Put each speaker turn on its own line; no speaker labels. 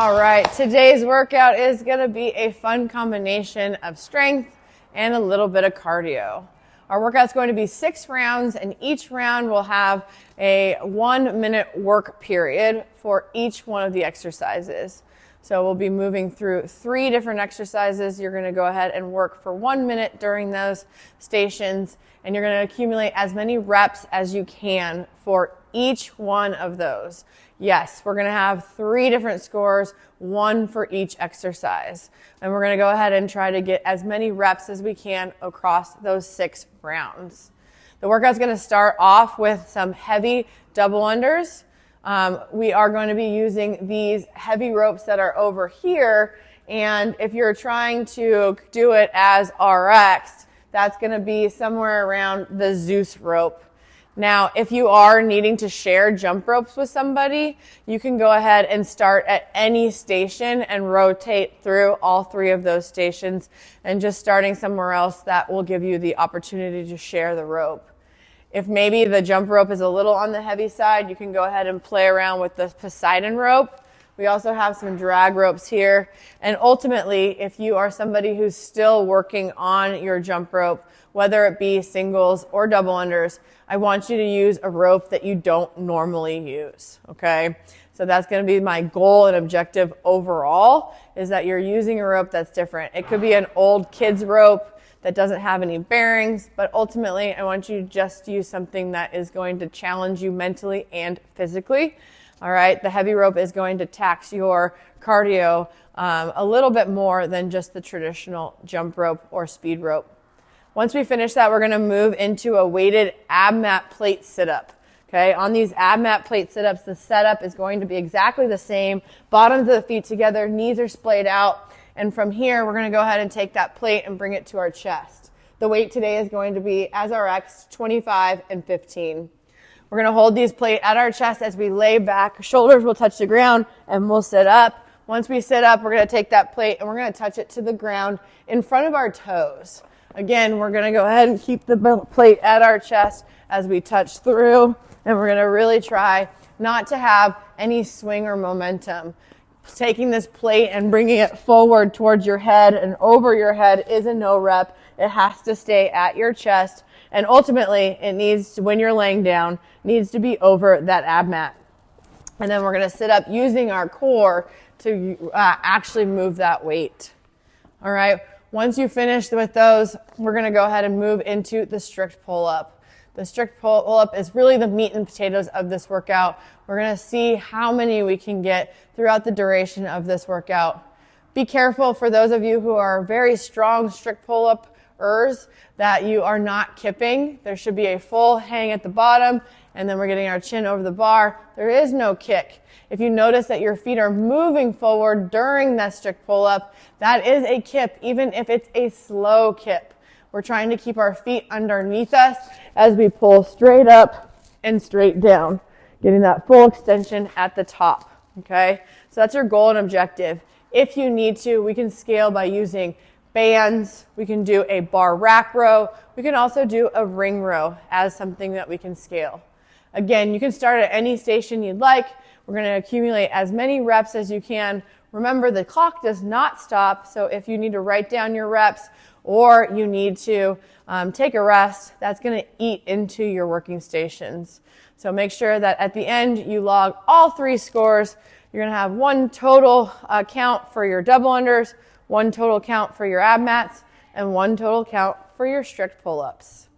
All right, today's workout is going to be a fun combination of strength and a little bit of cardio. Our workout's going to be 6 rounds, and each round will have a 1-minute work period for each one of the exercises. So we'll be moving through 3 different exercises. You're going to go ahead and work for 1 minute during those stations, and you're going to accumulate as many reps as you can for each one of those. Yes, we're going to have 3 different scores, 1 for each exercise. And we're going to go ahead and try to get as many reps as we can across those 6 rounds. The workout's going to start off with some heavy double unders. We are going to be using these heavy ropes that are over here. And if you're trying to do it as RX, that's going to be somewhere around the Zeus rope. Now, if you are needing to share jump ropes with somebody, you can go ahead and start at any station and rotate through all 3 of those stations, and just starting somewhere else, that will give you the opportunity to share the rope. If maybe the jump rope is a little on the heavy side, you can go ahead and play around with the Poseidon rope. We also have some drag ropes here. And ultimately, if you are somebody who's still working on your jump rope, whether it be singles or double unders, I want you to use a rope that you don't normally use, okay? So that's going to be my goal and objective overall, is that you're using a rope that's different. It could be an old kid's rope that doesn't have any bearings, but ultimately I want you to just use something that is going to challenge you mentally and physically. All right, the heavy rope is going to tax your cardio a little bit more than just the traditional jump rope or speed rope. Once we finish that, we're going to move into a weighted ab mat plate sit-up. Okay, on these ab mat plate sit-ups, the setup is going to be exactly the same. Bottoms of the feet together, knees are splayed out. And from here, we're going to go ahead and take that plate and bring it to our chest. The weight today is going to be, as RX, 25 and 15. We're going to hold these plate at our chest as we lay back. Shoulders will touch the ground, and we'll sit up. Once we sit up, we're going to take that plate and we're going to touch it to the ground in front of our toes. Again, we're going to go ahead and keep the plate at our chest as we touch through, and we're going to really try not to have any swing or momentum. Taking this plate and bringing it forward towards your head and over your head is a no rep. It has to stay at your chest, and ultimately it needs to, when you're laying down, needs to be over that ab mat. And then we're going to sit up using our core to actually move that weight. All right. Once you finish with those, we're going to go ahead and move into the strict pull-up. The strict pull-up is really the meat and potatoes of this workout. We're going to see how many we can get throughout the duration of this workout. Be careful for those of you who are very strong strict pull-uppers that you are not kipping. There should be a full hang at the bottom, and then we're getting our chin over the bar. There is no kick. If you notice that your feet are moving forward during that strict pull-up, that is a kip, even if it's a slow kip. We're trying to keep our feet underneath us as we pull straight up and straight down, getting that full extension at the top, okay? So that's your goal and objective. If you need to, we can scale by using bands. We can do a bar rack row. We can also do a ring row as something that we can scale. Again, you can start at any station you'd like. We're going to accumulate as many reps as you can. Remember, the clock does not stop, so if you need to write down your reps or you need to take a rest, that's going to eat into your working stations. So make sure that at the end you log all 3 scores. You're going to have 1 total count for your double unders, 1 total count for your ab mats, and 1 total count for your strict pull-ups.